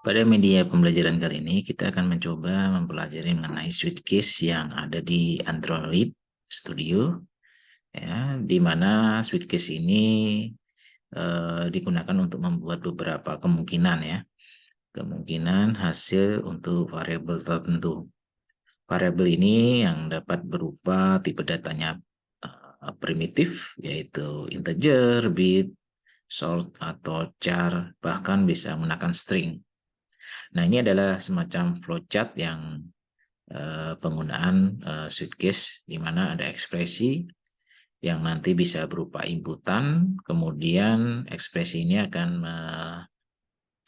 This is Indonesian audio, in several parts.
Pada media pembelajaran kali ini, kita akan mencoba mempelajari mengenai switch case yang ada di Android Studio, ya, di mana switch case ini digunakan untuk membuat beberapa kemungkinan, ya, kemungkinan hasil untuk variabel tertentu. Variabel ini yang dapat berupa tipe datanya primitif, yaitu integer, bit, short, atau char, bahkan bisa menggunakan string. Nah, ini adalah semacam flowchart yang penggunaan switch case di mana ada ekspresi yang nanti bisa berupa inputan, kemudian ekspresi ini akan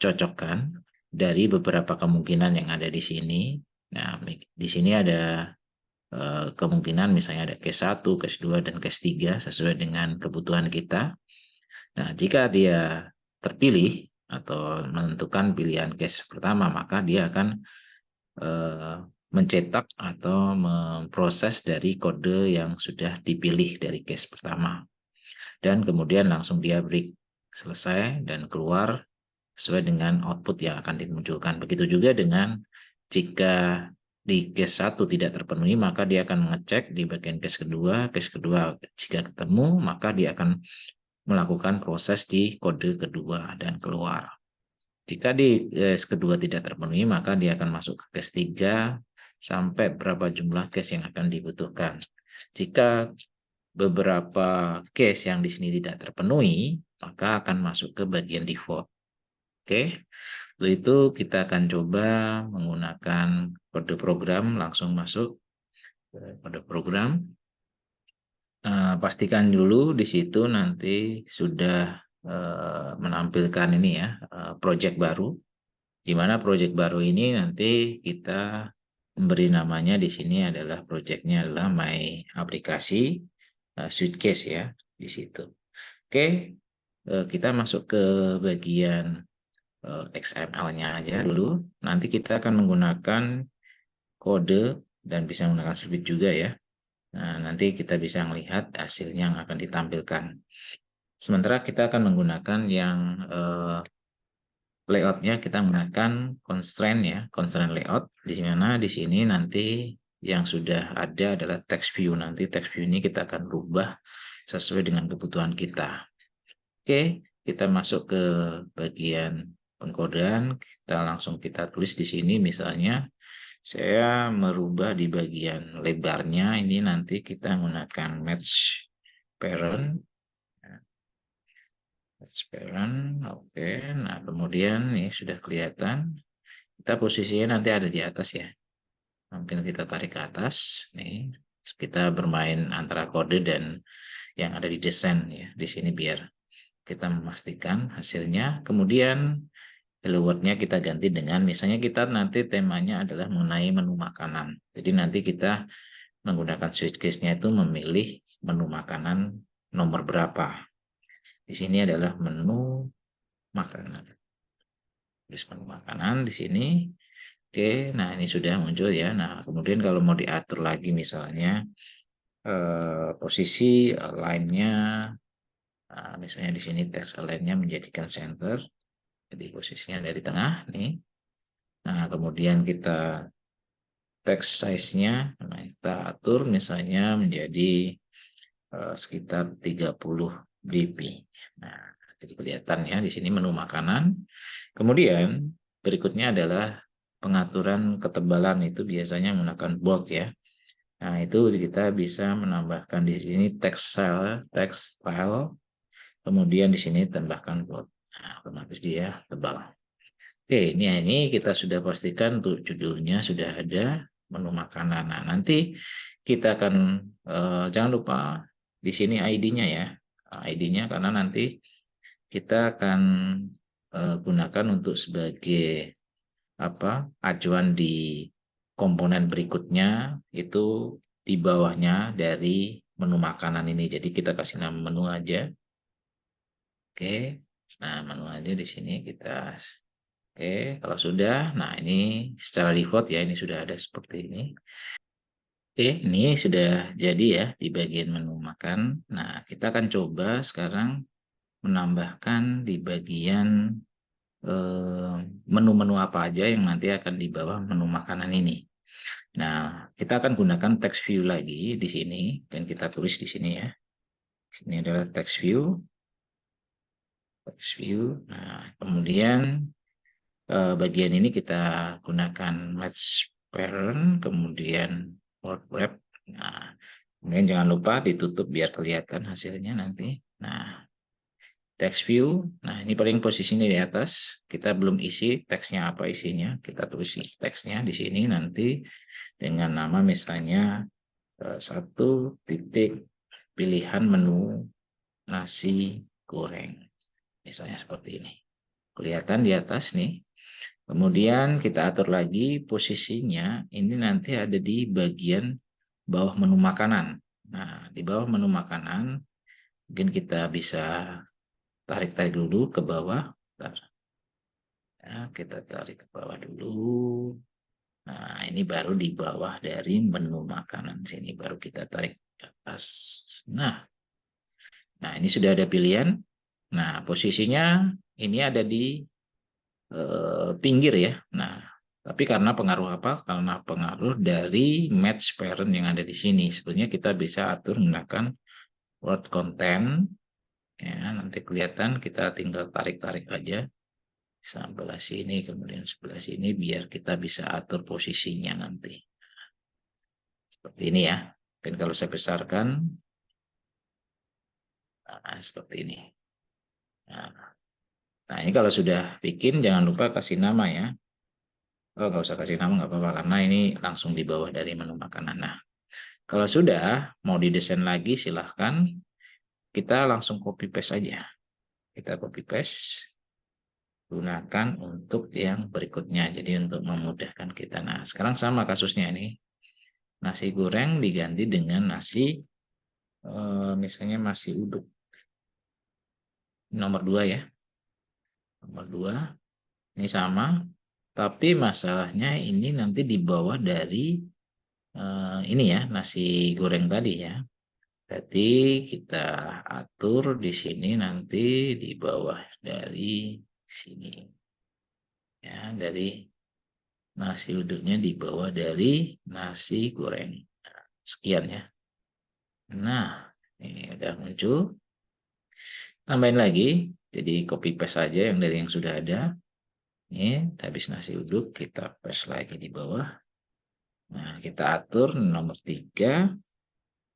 mencocokkan dari beberapa kemungkinan yang ada di sini. Nah, di sini ada kemungkinan misalnya ada case 1, case 2, dan case 3 sesuai dengan kebutuhan kita. Nah, jika dia terpilih atau menentukan pilihan case pertama, maka dia akan mencetak atau memproses dari kode yang sudah dipilih dari case pertama. Dan kemudian langsung dia break selesai dan keluar sesuai dengan output yang akan dimunculkan. Begitu juga dengan jika di case 1 tidak terpenuhi, maka dia akan mengecek di bagian case kedua jika ketemu, maka dia akan melakukan proses di kode kedua dan keluar. Jika di case kedua tidak terpenuhi, maka dia akan masuk ke case 3 sampai berapa jumlah case yang akan dibutuhkan. Jika beberapa case yang di sini tidak terpenuhi, maka akan masuk ke bagian default. Oke, untuk itu kita akan coba menggunakan kode program, langsung masuk ke kode program. Pastikan dulu di situ nanti sudah menampilkan ini ya, project baru. Di mana project baru ini nanti kita memberi namanya di sini adalah projectnya adalah My Aplikasi Suitcase ya di situ. Oke, kita masuk ke bagian XML-nya aja dulu. Nanti kita akan menggunakan kode dan bisa menggunakan script juga ya. Nah, nanti kita bisa melihat hasilnya yang akan ditampilkan. Sementara kita akan menggunakan yang layoutnya kita menggunakan constraint ya, constraint layout. Di mana di sini nanti yang sudah ada adalah text view. Nanti text view ini kita akan rubah sesuai dengan kebutuhan kita. Oke, kita masuk ke bagian pengkodean. Kita langsung kita tulis di sini misalnya saya merubah di bagian lebarnya ini nanti kita menggunakan match parent. Transparent, oke. Nah, kemudian ini sudah kelihatan. Kita posisinya nanti ada di atas ya. Mungkin kita tarik ke atas. Nih, kita bermain antara kode dan yang ada di desain ya. Di sini biar kita memastikan hasilnya. Kemudian hello world-nya kita ganti dengan misalnya kita nanti temanya adalah mengenai menu makanan. Jadi nanti kita menggunakan switch case-nya itu memilih menu makanan nomor berapa. Di sini adalah menu makanan. Tulis menu makanan di sini. Oke, nah ini sudah muncul ya. Nah, kemudian kalau mau diatur lagi misalnya posisi align-nya, misalnya di sini text align-nya menjadikan center. Jadi posisinya dari tengah nih. Nah, kemudian kita text size-nya kita atur misalnya menjadi sekitar 30 dp. Nah, jadi kelihatan ya di sini menu makanan. Kemudian berikutnya adalah pengaturan ketebalan itu biasanya menggunakan bold ya. Nah, itu kita bisa menambahkan di sini text style, kemudian di sini tambahkan bold. Nah, otomatis dia tebal. Oke, ini kita sudah pastikan untuk judulnya sudah ada menu makanan. Nah, nanti kita akan jangan lupa di sini ID-nya ya. ID-nya karena nanti kita akan gunakan untuk sebagai acuan di komponen berikutnya itu di bawahnya dari menu makanan ini. Jadi kita kasih nama menu aja. Oke. Nah, menu aja di sini kita. Oke, kalau sudah, nah ini secara default ya, ini sudah ada seperti ini. Oke, ini sudah jadi ya di bagian menu makan. Nah, kita akan coba sekarang menambahkan di bagian menu-menu apa aja yang nanti akan di bawah menu makanan ini. Nah, kita akan gunakan text view lagi di sini dan kita tulis di sini ya. Ini adalah text view. Text view. Nah, kemudian bagian ini kita gunakan match parent, kemudian word wrap. Nah, kemudian jangan lupa ditutup biar kelihatan hasilnya nanti. Nah, text view. Nah, ini paling posisinya di atas. Kita belum isi teksnya apa isinya. Kita tulis teksnya di sini nanti dengan nama misalnya satu titik pilihan menu nasi goreng. Misalnya seperti ini. Kelihatan di atas nih. Kemudian kita atur lagi posisinya. Ini nanti ada di bagian bawah menu makanan. Nah, di bawah menu makanan mungkin kita bisa tarik-tarik dulu ke bawah. Ya, kita tarik ke bawah dulu. Nah, ini baru di bawah dari menu makanan. Sini baru kita tarik ke atas. Nah, ini sudah ada pilihan. Nah, posisinya ini ada di pinggir ya. Nah, tapi karena pengaruh apa? Karena pengaruh dari match parent yang ada di sini. Sebenarnya kita bisa atur menggunakan word content. Ya, nanti kelihatan kita tinggal tarik-tarik aja sebelah sini, kemudian sebelah sini, biar kita bisa atur posisinya nanti. Seperti ini ya. Dan kalau saya besarkan, nah, seperti ini. Nah, ini kalau sudah bikin, jangan lupa kasih nama ya. Oh, nggak usah kasih nama, nggak apa-apa, karena ini langsung di bawah dari menu makanan. Nah, kalau sudah mau didesain lagi, silahkan kita langsung copy paste aja. Kita copy paste, gunakan untuk yang berikutnya. Jadi untuk memudahkan kita. Nah, sekarang sama kasusnya ini. Nasi goreng diganti dengan nasi, misalnya nasi uduk. Nomor 2 ya. Nomor 2. Ini sama. Tapi masalahnya ini nanti di bawah dari ini ya, nasi goreng tadi ya. Jadi kita atur di sini nanti di bawah dari sini. Ya, dari nasi uduknya di bawah dari nasi goreng. Sekian ya. Nah, ini udah muncul. Tambahin lagi, jadi copy paste saja yang dari yang sudah ada. Ini habis nasi uduk, kita paste lagi di bawah. Nah, kita atur nomor 3.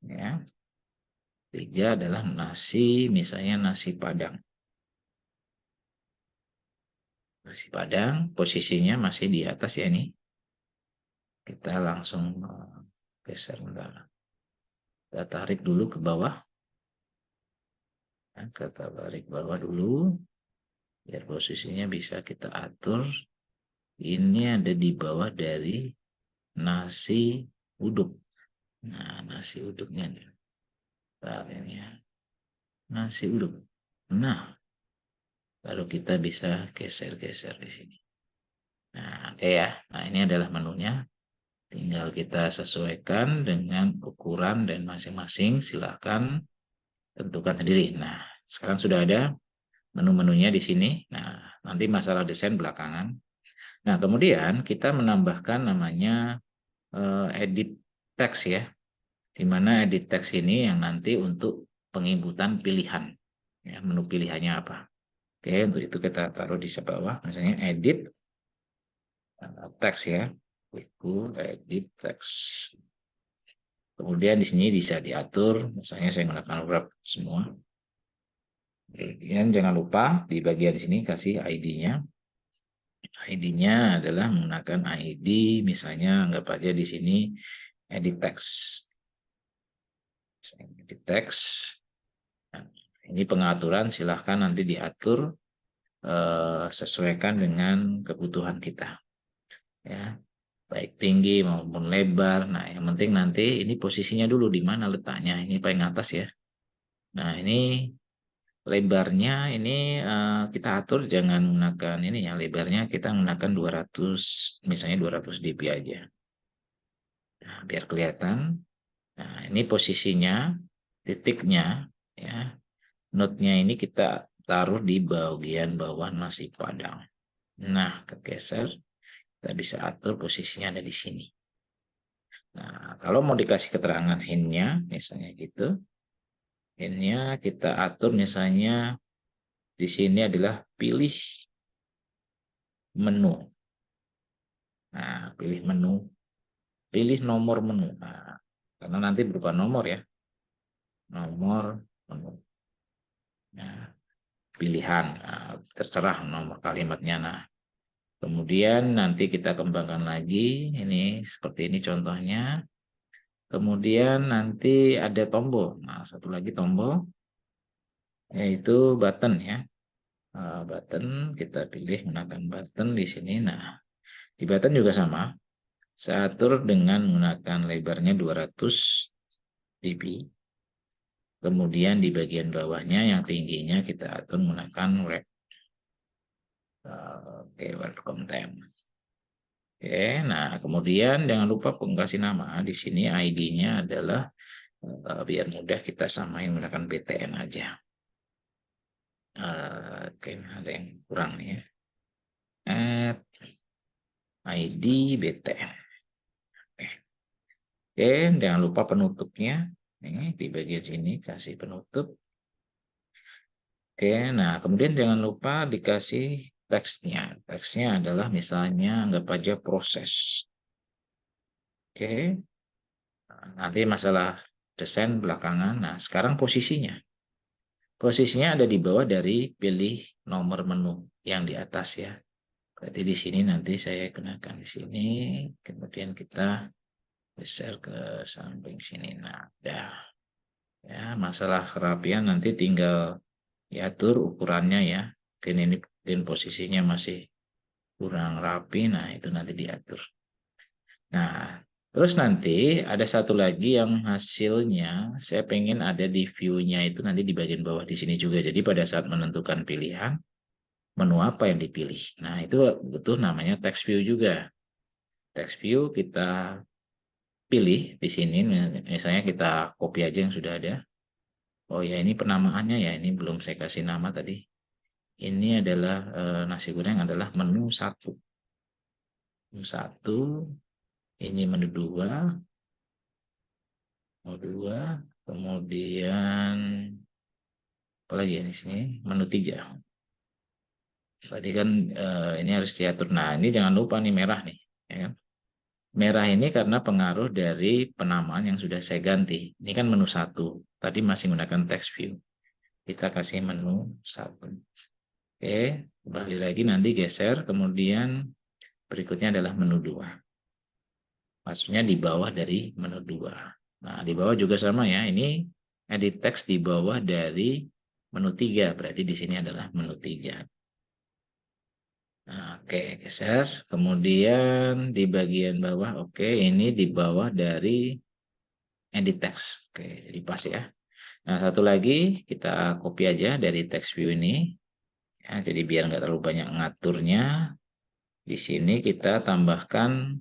Ya. 3 adalah nasi, misalnya nasi Padang. Nasi Padang, posisinya masih di atas ya ini. Kita langsung geser bentar. Kita tarik dulu ke bawah. Nah, kita tarik bawah dulu. Biar posisinya bisa kita atur. Ini ada di bawah dari nasi uduk. Nah, nasi uduknya. Bentar ini ya. Nasi uduk. Nah, baru kita bisa geser-geser di sini. Nah, oke ya. Nah, ini adalah menunya. Tinggal kita sesuaikan dengan ukuran dan masing-masing. Silahkan tentukan sendiri. Nah, sekarang sudah ada menu-menunya di sini. Nah, nanti masalah desain belakangan. Nah, kemudian kita menambahkan namanya edit text ya. Di mana edit text ini yang nanti untuk penginputan pilihan. Ya, menu pilihannya apa. Oke, untuk itu kita taruh di bawah. Misalnya edit text ya. Edit text. Kemudian di sini bisa diatur, misalnya saya menggunakan wrap semua. Kemudian jangan lupa di bagian sini kasih ID-nya. ID-nya adalah menggunakan ID, misalnya anggap aja di sini edit text. Edit text. Nah, ini pengaturan, silahkan nanti diatur sesuaikan dengan kebutuhan kita. Ya, baik tinggi maupun lebar. Nah, yang penting nanti ini posisinya dulu di mana letaknya. Ini paling atas ya. Nah, ini lebarnya ini kita atur jangan menggunakan ini ya, lebarnya kita menggunakan 200, misalnya 200 dp aja. Nah, biar kelihatan. Nah, ini posisinya, titiknya ya. Node-nya ini kita taruh di bagian bawah nasi Padang. Nah, kegeser, kita bisa atur posisinya ada di sini. Nah, kalau mau dikasih keterangan hint-nya, misalnya gitu, hint-nya kita atur misalnya di sini adalah pilih menu. Nah, pilih menu, pilih nomor menu. Nah, karena nanti berupa nomor ya, nomor menu. Nah, pilihan, nah, terserah nomor kalimatnya. Nah, kemudian nanti kita kembangkan lagi, ini seperti ini contohnya. Kemudian nanti ada tombol. Nah, satu lagi tombol, yaitu button ya. Button, kita pilih menggunakan button di sini. Nah, di button juga sama. Saya atur dengan menggunakan lebarnya 200 ppi. Kemudian di bagian bawahnya yang tingginya kita atur menggunakan wrap. Oke, welcome time. Oke, nah kemudian jangan lupa pengkasih nama. Di sini ID-nya adalah biar mudah kita samain menggunakan BTN aja. Oke, ada yang kurang nih ya. Add ID BTN. Oke, jangan lupa penutupnya. Ini di bagian sini kasih penutup. Oke, nah kemudian jangan lupa dikasih teksnya. Teksnya adalah misalnya anggap aja proses. Oke, nanti masalah desain belakangan. Nah, sekarang posisinya. Posisinya ada di bawah dari pilih nomor menu yang di atas ya. Berarti di sini nanti saya gunakan di sini. Kemudian kita geser ke samping sini. Nah, dah. Ya, masalah kerapian nanti tinggal diatur ukurannya ya. Mungkin posisinya masih kurang rapi. Nah, itu nanti diatur. Nah, terus nanti ada satu lagi yang hasilnya saya pengen ada di view-nya itu nanti di bagian bawah di sini juga. Jadi pada saat menentukan pilihan, menu apa yang dipilih. Nah, itu butuh namanya text view juga. Text view kita pilih di sini, misalnya kita copy aja yang sudah ada. Oh ya, ini penamaannya ya, ini belum saya kasih nama tadi. Ini adalah nasi goreng adalah menu 1. Menu 1, ini menu 2, kemudian apalagi ya di sini menu 3. Tadi kan ini harus diatur. Nah, ini jangan lupa nih merah nih, ya kan? Merah ini karena pengaruh dari penamaan yang sudah saya ganti. Ini kan menu 1. Tadi masih menggunakan text view. Kita kasih menu 1. Oke, kembali lagi nanti geser. Kemudian berikutnya adalah menu 2. Maksudnya di bawah dari menu 2. Nah, di bawah juga sama ya. Ini edit text di bawah dari menu 3. Berarti di sini adalah menu 3. Nah, oke, geser. Kemudian di bagian bawah, oke, ini di bawah dari edit text. Oke, jadi pas ya. Nah, satu lagi kita copy aja dari text view ini. Ya, jadi biar nggak terlalu banyak ngaturnya. Di sini kita tambahkan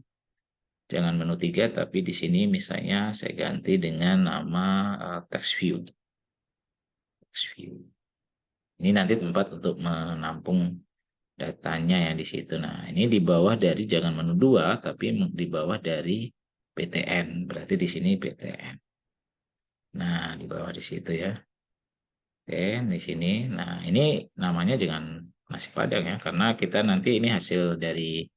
jangan menu 3, tapi di sini misalnya saya ganti dengan nama text view. Text view. Ini nanti tempat untuk menampung datanya yang di situ. Nah, ini di bawah dari jangan menu 2, tapi di bawah dari PTN. Berarti di sini PTN. Nah, di bawah di situ ya. Oke, di sini. Nah, ini namanya jangan nasi padang ya, karena kita nanti ini hasil dari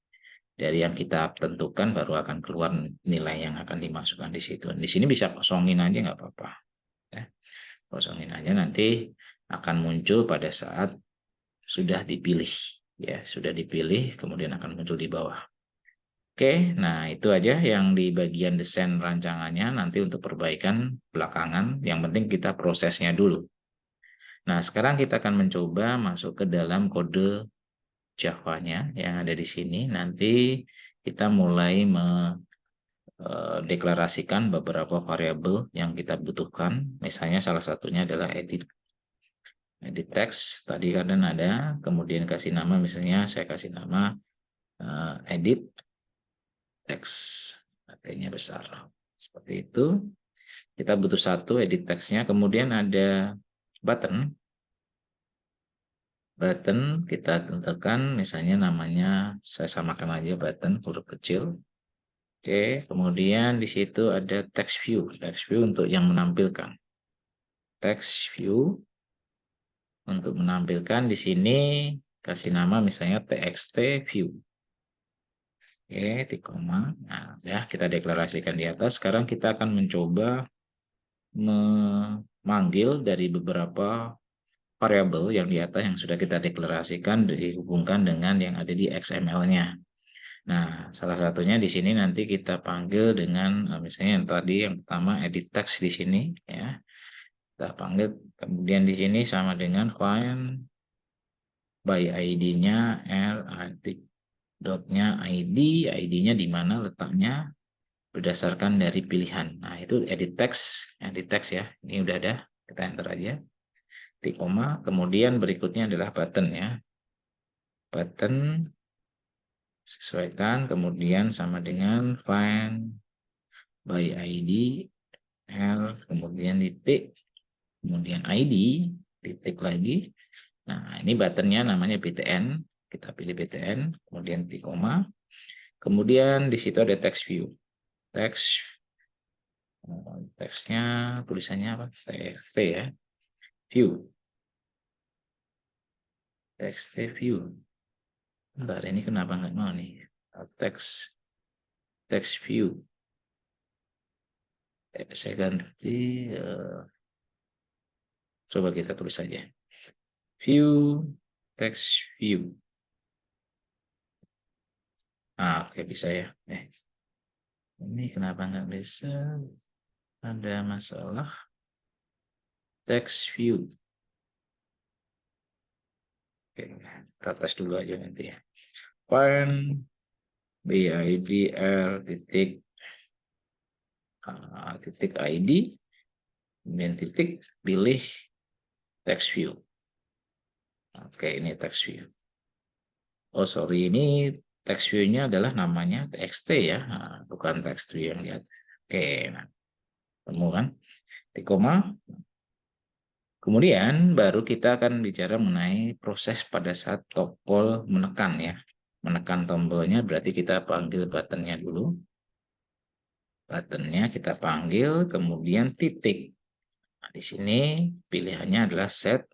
yang kita tentukan baru akan keluar nilai yang akan dimasukkan di situ. Di sini bisa kosongin aja nggak apa-apa. Ya. Kosongin aja nanti akan muncul pada saat sudah dipilih. Ya, sudah dipilih, kemudian akan muncul di bawah. Oke, nah itu aja yang di bagian desain rancangannya. Nanti untuk perbaikan belakangan, yang penting kita prosesnya dulu. Nah, sekarang kita akan mencoba masuk ke dalam kode Java-nya yang ada di sini. Nanti kita mulai mendeklarasikan beberapa variabel yang kita butuhkan. Misalnya salah satunya adalah edit text. Tadi kan ada, kemudian kasih nama, misalnya saya kasih nama edit text. Artinya besar. Seperti itu. Kita butuh satu edit text-nya. Kemudian ada button. button kita tentukan, misalnya namanya saya samakan aja button huruf kecil. Oke, kemudian di situ ada text view untuk yang menampilkan. Text view untuk menampilkan di sini kasih nama misalnya txt view. Oke, titik koma. Nah, ya kita deklarasikan di atas. Sekarang kita akan mencoba memanggil dari beberapa variabel yang di atas yang sudah kita deklarasikan dihubungkan dengan yang ada di XML-nya. Nah, salah satunya di sini nanti kita panggil dengan misalnya yang tadi yang pertama edit text di sini ya. Kita panggil, kemudian di sini sama dengan find by ID-nya dotnya ID-nya di mana letaknya berdasarkan dari pilihan. Nah, itu edit text ya. Ini udah ada, kita enter aja. Titik koma, kemudian berikutnya adalah button ya. Button sesuaikan, kemudian sama dengan find by ID kemudian titik, kemudian ID, titik lagi. Nah, ini buttonnya namanya btn, kita pilih btn, kemudian titik koma, kemudian di situ ada text view. Teksnya tulisannya apa? Txt ya, view. Text view. Bentar, ini kenapa nggak mau nih? Text view. Saya ganti. Coba kita tulis saja. View, text view. Oke, bisa ya. Ini kenapa nggak bisa? Ada masalah. Text view. Oke, kita tes dulu aja nanti ya. Find BIDL titik ID, kemudian titik, pilih text view. Oke, ini text view. Oh, sorry, ini text view-nya adalah namanya txt ya, bukan text view yang lihat. Oke, nah, temu kan? Titik koma. Kemudian baru kita akan bicara mengenai proses pada saat tombol menekan ya. Menekan tombolnya berarti kita panggil buttonnya dulu. Buttonnya kita panggil, kemudian titik. Nah, di sini pilihannya adalah set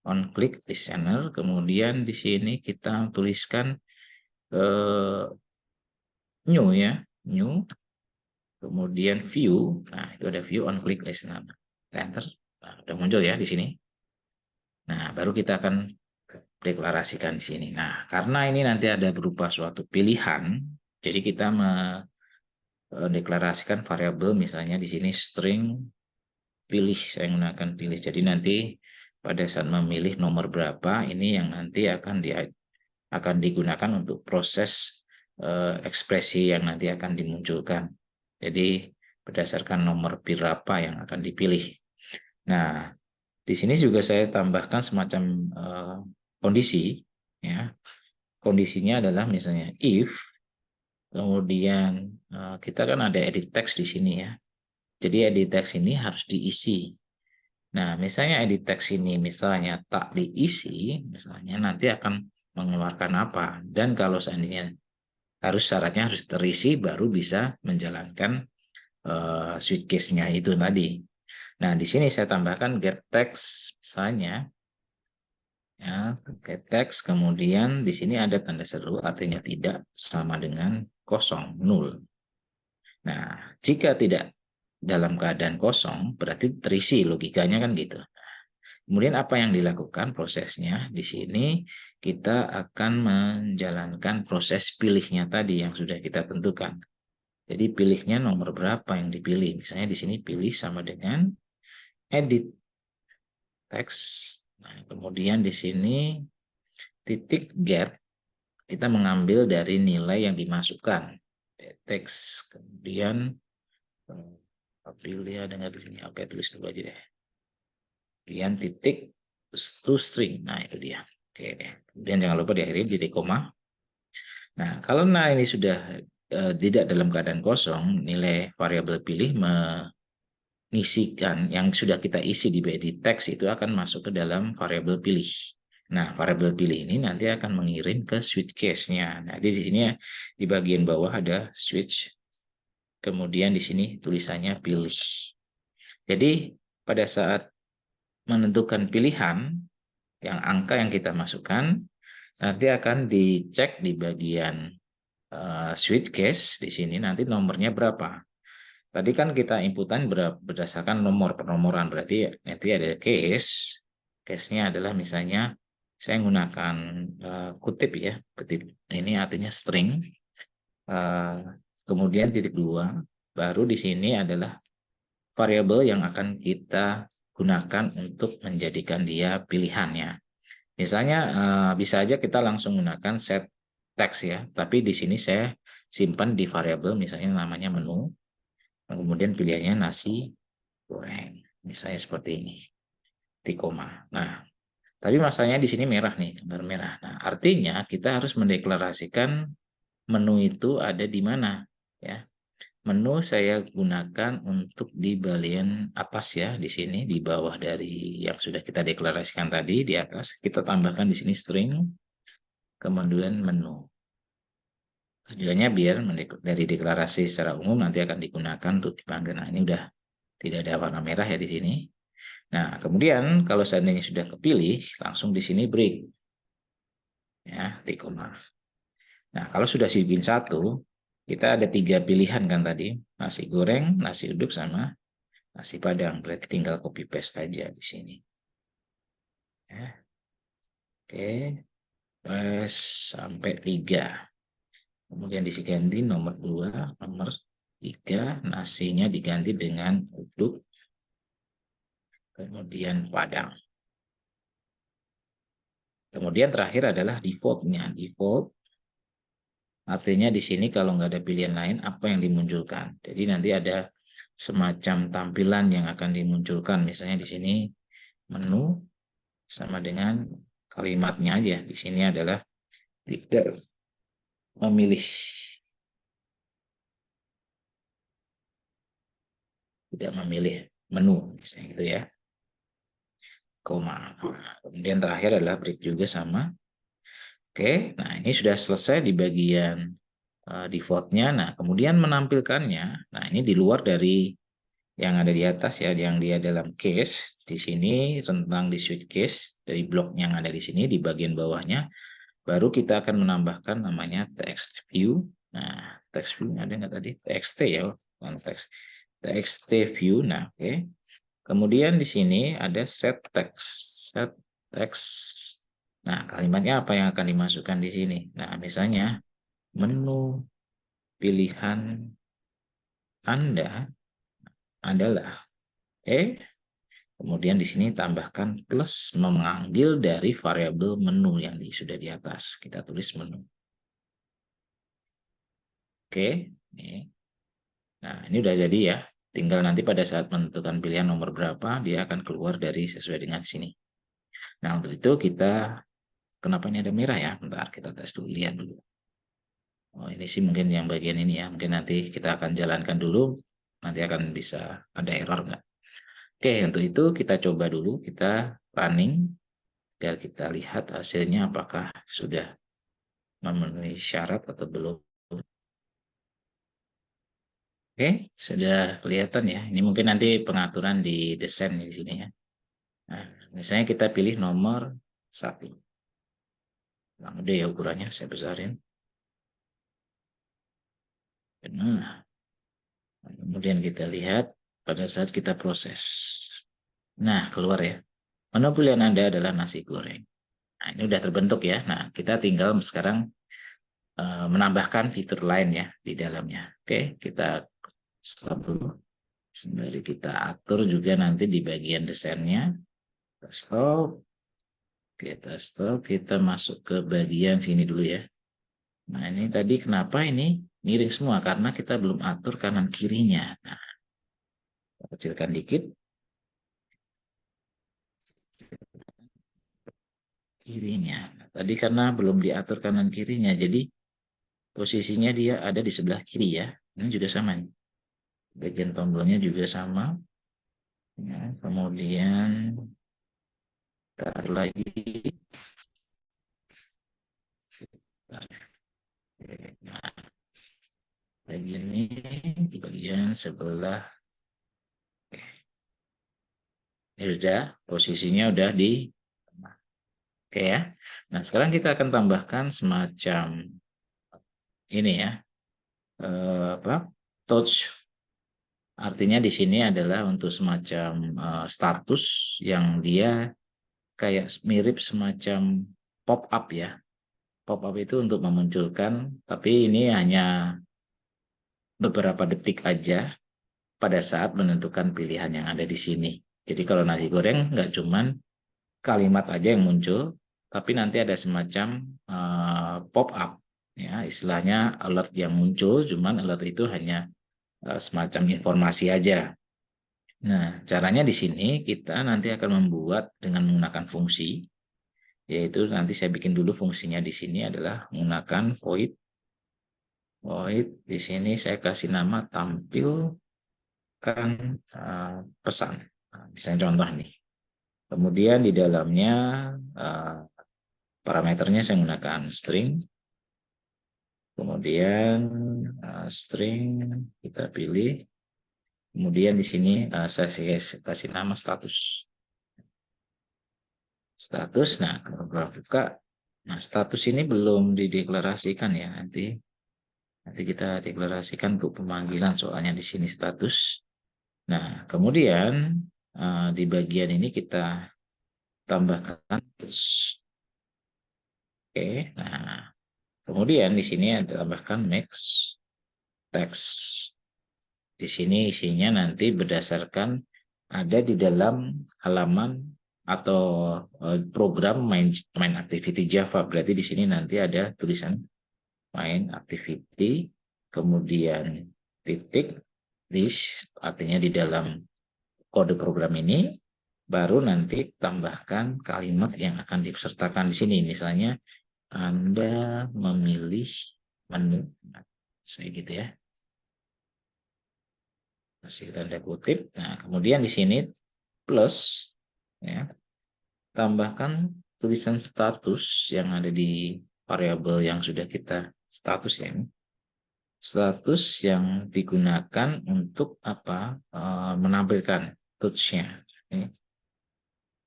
on click listener. Kemudian di sini kita tuliskan new ya, new. Kemudian view. Nah, itu ada view on click listener. Enter. Nah, udah muncul ya di sini. Nah, baru kita akan deklarasikan di sini. Nah, karena ini nanti ada berupa suatu pilihan, jadi kita mendeklarasikan variabel misalnya di sini string pilih, saya menggunakan pilih. Jadi nanti pada saat memilih nomor berapa, ini yang nanti akan digunakan untuk proses ekspresi yang nanti akan dimunculkan. Jadi berdasarkan nomor berapa yang akan dipilih. Nah, di sini juga saya tambahkan semacam kondisi ya. Kondisinya adalah misalnya if, kemudian kita kan ada edit text di sini ya. Jadi edit text ini harus diisi. Nah, misalnya edit text ini misalnya tak diisi, misalnya nanti akan mengeluarkan apa. Dan kalau seandainya syaratnya harus terisi, baru bisa menjalankan switch case-nya itu tadi. Nah, di sini saya tambahkan get text misalnya ya, get text, kemudian di sini ada tanda seru artinya tidak sama dengan kosong, nul. Nah, jika tidak dalam keadaan kosong berarti terisi, logikanya kan gitu. Kemudian apa yang dilakukan prosesnya di sini, kita akan menjalankan proses pilihnya tadi yang sudah kita tentukan. Jadi pilihnya nomor berapa yang dipilih. Misalnya di sini pilih sama dengan edit text. Nah, kemudian di sini titik get, kita mengambil dari nilai yang dimasukkan. Teks, kemudian pilih ya dengan di sini. Oke, tulis dulu aja deh. Kemudian titik to string. Nah, itu dia. Oke deh. Kemudian jangan lupa diakhiri titik koma. Nah, kalau ini sudah tidak dalam keadaan kosong, nilai variabel pilih mengisikan yang sudah kita isi di body text itu akan masuk ke dalam variabel pilih. Nah, variabel pilih ini nanti akan mengirim ke switch case-nya. Nah, di sini ya, di bagian bawah ada switch, kemudian di sini tulisannya pilih. Jadi, pada saat menentukan pilihan, yang angka yang kita masukkan, nanti akan dicek di bagian switch case, di sini nanti nomornya berapa. Tadi kan kita inputan berdasarkan nomor penomoran, berarti nanti ada case-nya adalah misalnya saya menggunakan kutip ya, kutip ini artinya string, kemudian titik 2, baru di sini adalah variabel yang akan kita gunakan untuk menjadikan dia pilihannya. Misalnya bisa aja kita langsung menggunakan set text ya, tapi di sini saya simpan di variabel misalnya namanya menu, kemudian pilihannya nasi goreng, misalnya seperti ini, di koma. Nah, tapi masalahnya di sini merah nih, gambar merah. Nah, artinya kita harus mendeklarasikan menu itu ada di mana ya. Menu saya gunakan untuk di bagian atas ya, di sini di bawah dari yang sudah kita deklarasikan tadi di atas, kita tambahkan di sini string, kemudian menu. Tujuannya biar dari deklarasi secara umum nanti akan digunakan untuk dipanggil. Nah, ini udah tidak ada warna merah ya di sini. Nah, kemudian kalau seandainya sudah kepilih, langsung di sini break. Ya, di koma. Nah, kalau sudah bikin satu, kita ada 3 pilihan kan tadi. Nasi goreng, nasi uduk, sama nasi padang. Berarti tinggal copy paste aja di sini. Ya, oke, pas sampai 3. Kemudian diganti nomor 2, nomor 3, nasinya diganti dengan uduk, kemudian padang. Kemudian terakhir adalah default-nya. Default artinya di sini kalau nggak ada pilihan lain, apa yang dimunculkan. Jadi nanti ada semacam tampilan yang akan dimunculkan. Misalnya di sini menu sama dengan kalimatnya aja. Di sini adalah tidak memilih. Tidak memilih menu, misalnya gitu ya. Koma. Kemudian terakhir adalah break juga sama. Oke, nah ini sudah selesai di bagian default-nya. Nah, kemudian menampilkannya. Nah, ini di luar dari yang ada di atas ya, yang dia dalam case. Di sini tentang di switch case dari blok yang ada di sini di bagian bawahnya. Baru kita akan menambahkan namanya text view. Nah, text view ada nggak tadi? TXT ya, bukan text. TXT view. Nah, oke. Kemudian di sini ada set text. Set text. Nah, kalimatnya apa yang akan dimasukkan di sini? Nah, misalnya menu pilihan Anda adalah kemudian di sini tambahkan plus mengambil dari variabel menu yang sudah di atas. Kita tulis menu. Oke, ini. Nah, ini udah jadi ya. Tinggal nanti pada saat menentukan pilihan nomor berapa, dia akan keluar dari sesuai dengan sini. Nah, untuk itu kita, kenapa ini ada merah ya? Bentar, kita tes dulu, lihat dulu. Oh, ini sih mungkin yang bagian ini ya. Mungkin nanti kita akan jalankan dulu. Nanti akan bisa ada error nggak. Oke, untuk itu kita coba dulu. Kita running. Biar kita lihat hasilnya apakah sudah memenuhi syarat atau belum. Oke, sudah kelihatan ya. Ini mungkin nanti pengaturan di desain di sini ya. Nah, misalnya kita pilih nomor 1. Nah, udah ya ukurannya, saya besarin. Nah, kemudian kita lihat pada saat kita proses. Nah, keluar ya. Menu pilihan Anda adalah nasi goreng. Nah, ini udah terbentuk ya. Nah, kita tinggal sekarang menambahkan fitur lain ya di dalamnya. Oke, kita stop dulu. Sembari kita atur juga nanti di bagian desainnya. Kita stop. Kita stop. Kita masuk ke bagian sini dulu ya. Nah, ini tadi kenapa ini miring semua? Karena kita belum atur kanan kirinya. Nah, kita kecilkan dikit. Kirinya. Tadi karena belum diatur kanan kirinya, jadi posisinya dia ada di sebelah kiri ya. Ini juga sama. Bagian tombolnya juga sama. Ya, kemudian taruh lagi. ini di bagian sebelah. Ini sudah, posisinya udah di tengah. Oke ya. Nah, sekarang kita akan tambahkan semacam ini ya, touch. Artinya di sini adalah untuk semacam status yang dia kayak mirip semacam pop up ya. Pop up itu untuk memunculkan, tapi ini hanya beberapa detik aja pada saat menentukan pilihan yang ada di sini. Jadi kalau nasi goreng nggak cuman kalimat aja yang muncul, tapi nanti ada semacam pop up ya, istilahnya alert yang muncul, cuman alert itu hanya semacam informasi aja. Nah, caranya di sini kita nanti akan membuat dengan menggunakan fungsi, yaitu nanti saya bikin dulu fungsinya di sini adalah menggunakan void. Void di sini saya kasih nama tampilkan pesan. Nah, misalnya contoh nih. Kemudian di dalamnya parameternya saya menggunakan string. Kemudian string kita pilih. Kemudian di sini saya kasih nama status. Status, nah kalau buka, nah status ini belum dideklarasikan ya, nanti kita deklarasikan untuk pemanggilan soalnya di sini status. Nah kemudian di bagian ini kita tambahkan. Oke, nah kemudian di sini ada tambahkan max text. Di sini isinya nanti berdasarkan ada di dalam halaman atau program main activity Java. Berarti di sini nanti ada tulisan main activity, kemudian titik this, artinya di dalam kode program ini baru nanti tambahkan kalimat yang akan disertakan di sini. Misalnya Anda memilih menu, saya gitu ya. Masih tanda kutip. Nah, kemudian di sini plus ya, tambahkan tulisan status yang ada di variabel yang sudah kita status ya ini. Status yang digunakan untuk apa? Menampilkan touch-nya.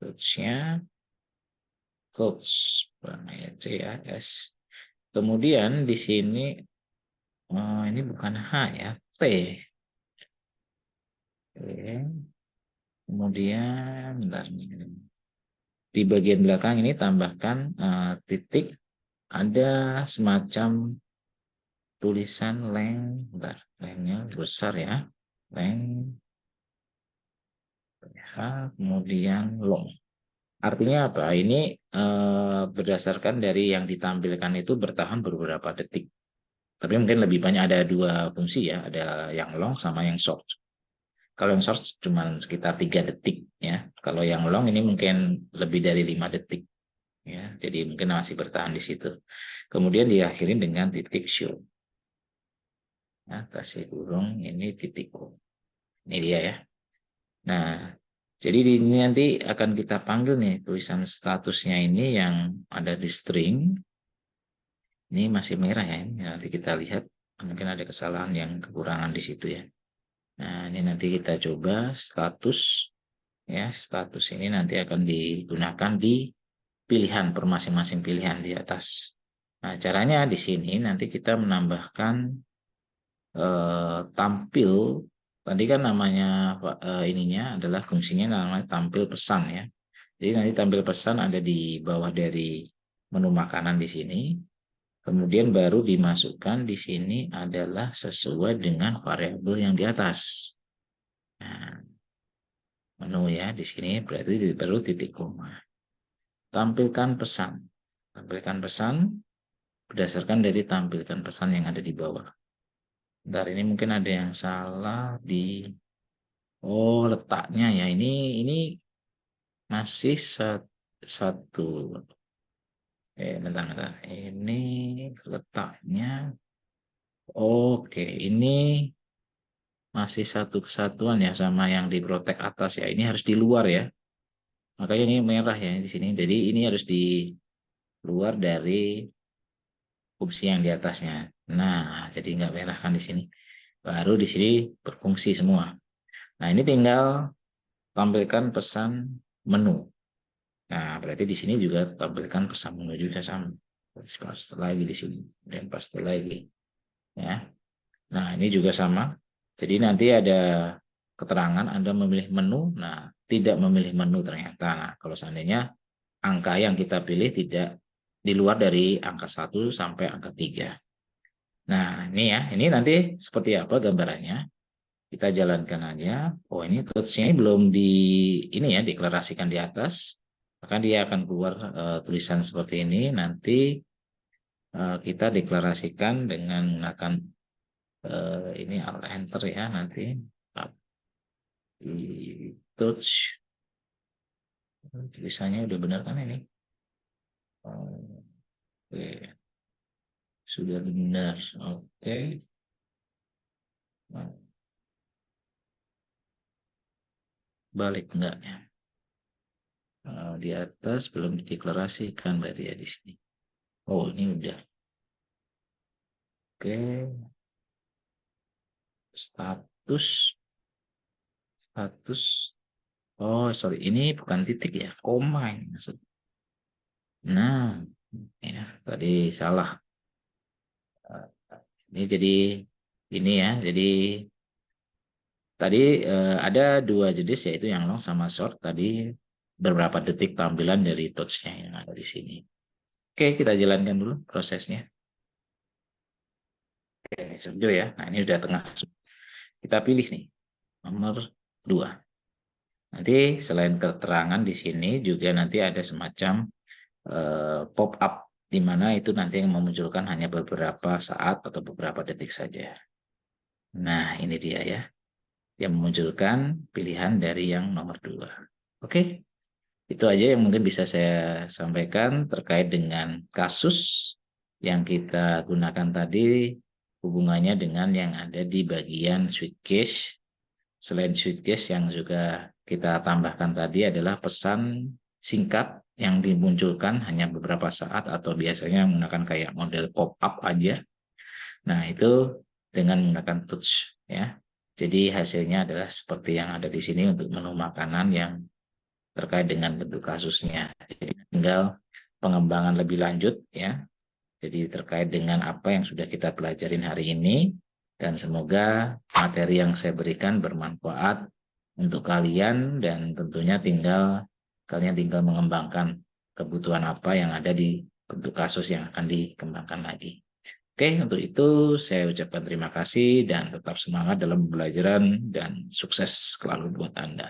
Touch-nya touch CAS. Kemudian di sini ini bukan H ya, T. Oke. Kemudian bentar, di bagian belakang ini tambahkan titik, ada semacam tulisan leng, bentar, lengnya besar ya, leng, kemudian long. Artinya apa? Ini berdasarkan dari yang ditampilkan itu bertahan beberapa detik. Tapi mungkin lebih banyak, ada dua fungsi ya, ada yang long sama yang short. Kalau yang short cuma sekitar 3 detik ya. Kalau yang long ini mungkin lebih dari 5 detik ya. Jadi mungkin masih bertahan di situ. Kemudian diakhiri dengan titik show. Nah, kasih kurung ini titik. Ini dia ya. Nah, jadi ini nanti akan kita panggil nih tulisan statusnya ini yang ada di string. Ini masih merah ya. Nanti kita lihat mungkin ada kesalahan yang kekurangan di situ ya. Nah, ini nanti kita coba status ya. Status ini nanti akan digunakan di pilihan per masing-masing pilihan di atas. Nah, caranya di sini nanti kita menambahkan tampil. Tadi kan namanya ininya adalah fungsinya namanya tampil pesan ya. Jadi nanti tampil pesan ada di bawah dari menu makanan di sini. Kemudian baru dimasukkan di sini adalah sesuai dengan variabel yang di atas. Nah, menu ya di sini berarti perlu titik koma. Tampilkan pesan. Tampilkan pesan berdasarkan dari tampilkan pesan yang ada di bawah. Bentar, ini mungkin ada yang salah di letaknya ya. Ini masih satu. Bentar. Ini letaknya. Oke, ini masih satu kesatuan ya sama yang di protect atas ya. Ini harus di luar ya. Makanya ini merah ya di sini. Jadi ini harus di luar dari fungsi yang di atasnya. Nah, jadi nggak merah kan di sini. Baru di sini berfungsi semua. Nah, ini tinggal tampilkan pesan menu. Nah, berarti di sini juga tampilkan pesan menu juga sama. Paste lagi di sini dan paste lagi. Ya. Nah, ini juga sama. Jadi nanti ada keterangan Anda memilih menu. Nah, tidak memilih menu ternyata. Nah, kalau seandainya angka yang kita pilih tidak di luar dari angka 1 sampai angka 3. Nah, ini ya. Ini nanti seperti apa gambarannya? Kita jalankan aja. Oh, ini touch-nya belum ini ya deklarasikan di atas. Maka dia akan keluar tulisan seperti ini. Nanti kita deklarasikan dengan menggunakan ini alt enter ya nanti. Di touch tulisannya udah benar kan ini? Oke, sudah benar. Oke. Nah, balik enggak ya? Di atas belum dideklarasikan berarti ya di sini. Oh, ini udah. Oke, status. Oh, sorry, ini bukan titik ya, koma ini maksud. Nah, ya, tadi salah. Ini jadi ini ya, jadi tadi ada dua jenis yaitu yang long sama short. Tadi beberapa detik tampilan dari touch-nya yang ada di sini. Oke, kita jalankan dulu prosesnya. Oke, setuju ya. Nah, ini udah tengah. Kita pilih nih nomor 2. Nanti selain keterangan di sini juga nanti ada semacam pop up di mana itu nanti yang memunculkan hanya beberapa saat atau beberapa detik saja. Nah, ini dia ya, yang memunculkan pilihan dari yang nomor 2. Oke, itu aja yang mungkin bisa saya sampaikan terkait dengan kasus yang kita gunakan tadi, hubungannya dengan yang ada di bagian switch case. Selain switch case yang juga kita tambahkan tadi adalah pesan singkat yang dimunculkan hanya beberapa saat atau biasanya menggunakan kayak model pop-up aja. Nah, itu dengan menggunakan touch ya. Jadi hasilnya adalah seperti yang ada di sini untuk menu makanan yang terkait dengan bentuk kasusnya. Jadi tinggal pengembangan lebih lanjut ya. Jadi terkait dengan apa yang sudah kita pelajarin hari ini dan semoga materi yang saya berikan bermanfaat untuk kalian dan tentunya kalian tinggal mengembangkan kebutuhan apa yang ada di bentuk kasus yang akan dikembangkan lagi. Oke, untuk itu saya ucapkan terima kasih dan tetap semangat dalam pembelajaran dan sukses selalu buat Anda.